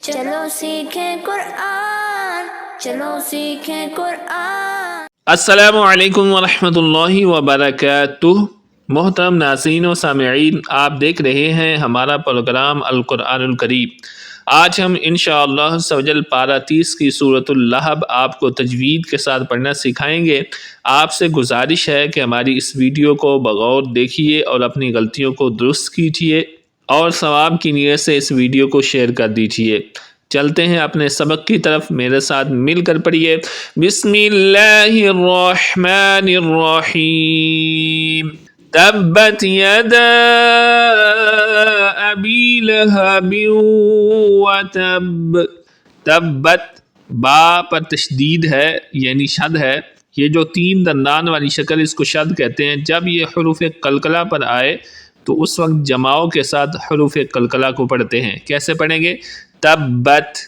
چلو سیکھیں قرآن، چلو سیکھیں قرآن۔ السلام علیکم ورحمۃ اللہ وبرکاتہ۔ محترم ناظرین و سامعین، آپ دیکھ رہے ہیں ہمارا پروگرام القرآن الکریم۔ آج ہم انشاءاللہ عز و جل پارہ 30 کی سورۃ اللہب آپ کو تجوید کے ساتھ پڑھنا سکھائیں گے۔ آپ سے گزارش ہے کہ ہماری اس ویڈیو کو بغور دیکھیے اور اپنی غلطیوں کو درست کیجیے اور ثواب کی نیت سے اس ویڈیو کو شیئر کر دیجیے۔ چلتے ہیں اپنے سبق کی طرف، میرے ساتھ مل کر پڑھیے۔ بسم اللہ الرحمن الرحیم۔ تبت یدا ابی لہب وتب۔ تبت با پر تشدید ہے یعنی شد ہے۔ یہ جو تین دندان والی شکل اس کو شد کہتے ہیں۔ جب یہ حروف قلقلہ پر آئے تو اس وقت جماؤں کے ساتھ حروف قلقلہ کو پڑھتے ہیں۔ کیسے پڑھیں گے؟ تبت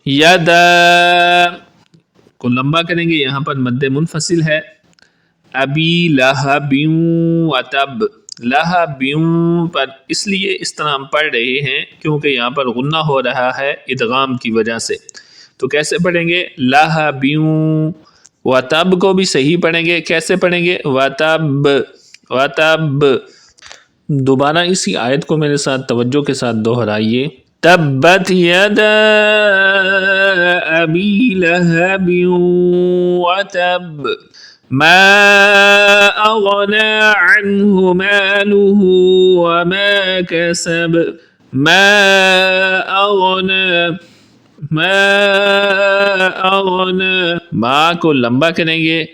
یدا کو لمبا کریں گے، یہاں پر مد منفصل ہے۔ ابی لہب وتب، لہب پر اس لیے اس طرح ہم پڑھ رہے ہیں کیونکہ یہاں پر غنہ ہو رہا ہے ادغام کی وجہ سے۔ تو کیسے پڑھیں گے؟ لہب وتب کو بھی صحیح پڑھیں گے۔ کیسے پڑھیں گے؟ وتب وتب۔ دوبارہ اسی آیت کو میرے ساتھ توجہ کے ساتھ دہرائیے۔ تبت یدا ابی لہب وتب ما اغنى عنه ماله وما كسب ما اغنى ما کو لمبا کریں گے،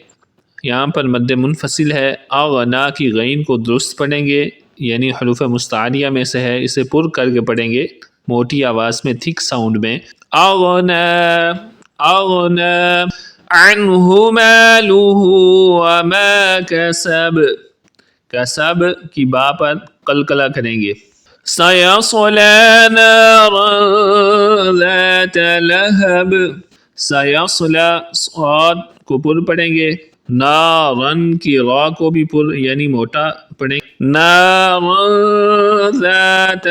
یہاں پر مد منفصل ہے۔ اغنا کی غین کو درست پڑھیں گے، یعنی حروف مستعاریہ میں سے ہے، اسے پر کر کے پڑھیں گے موٹی آواز میں، تھک ساؤنڈ میں۔ اغنا عنہ مالہ وما کسب، کسب کی با پر قلقلہ کریں گے۔ سیصلی نارا ذات لہب، سیصلی صاد کو پر پڑھیں گے، نارن کی را کو بھی پر یعنی موٹا پڑھیں گے۔ نارا ذات،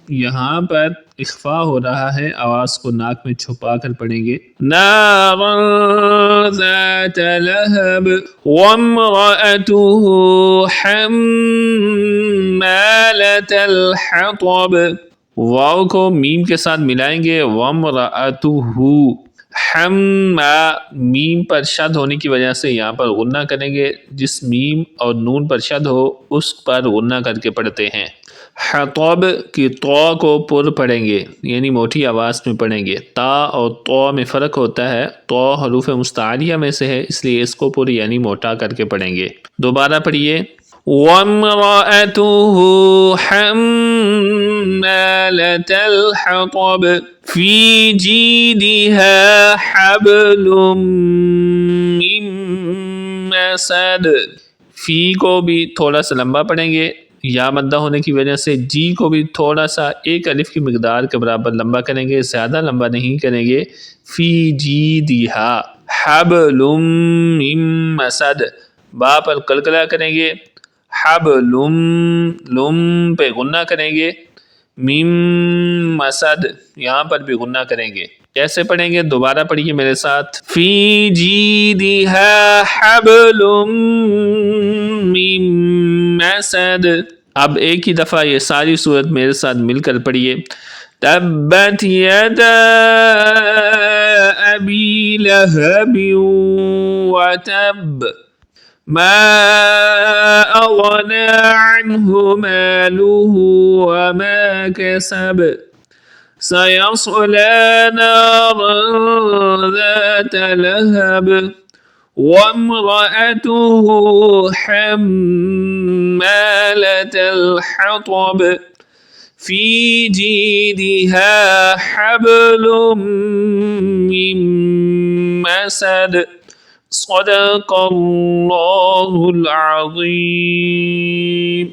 یہاں پر اخفا ہو رہا ہے، آواز کو ناک میں چھپا کر پڑھیں گے۔ نارا ذات لہب وامرأته حمالة الحطب، واو کو میم کے ساتھ ملائیں گے، وامرأته میم پر شد ہونے کی وجہ سے یہاں پر غنہ کریں گے، جس میم اور نون پر شد ہو اس پر غنہ کر کے پڑھتے ہیں۔ حطب کی تو کو پر پڑھیں گے، یعنی موٹی آواز میں پڑھیں گے۔ تا اور تو میں فرق ہوتا ہے، تو حروف مستعاریہ میں سے ہے، اس لیے اس کو پر یعنی موٹا کر کے پڑھیں گے۔ دوبارہ پڑھیے۔ وَامْرَأَتُهُ حَمَّالَةَ الْحَطَبِ فِي جِيدِهَا حَبْلٌ مِّن مَّسَدٍ، فی کو بھی تھوڑا سا لمبا پڑھیں گے، یا مدہ ہونے کی وجہ سے جی کو بھی تھوڑا سا ایک الف کی مقدار کے برابر لمبا کریں گے، زیادہ لمبا نہیں کریں گے۔ فی جیدہا حبل من مسد، با پر قلقلہ کریں گے، حبل لم پہ غنہ کریں گے، من مسد یہاں پر بھی غنہ کریں گے۔ کیسے پڑھیں گے؟ دوبارہ پڑھیے میرے ساتھ۔ فی جیدہا حبل من مسد۔ اب ایک ہی دفعہ یہ ساری صورت میرے ساتھ مل کر پڑھیے۔ تبت یدا ابی لہب وتب ما اغنى عنه ماله وما كسب سيصلى نارا ذات لهب وامرأته حمالة الحطب في جيدها حبل من مسد صدق الله العظيم۔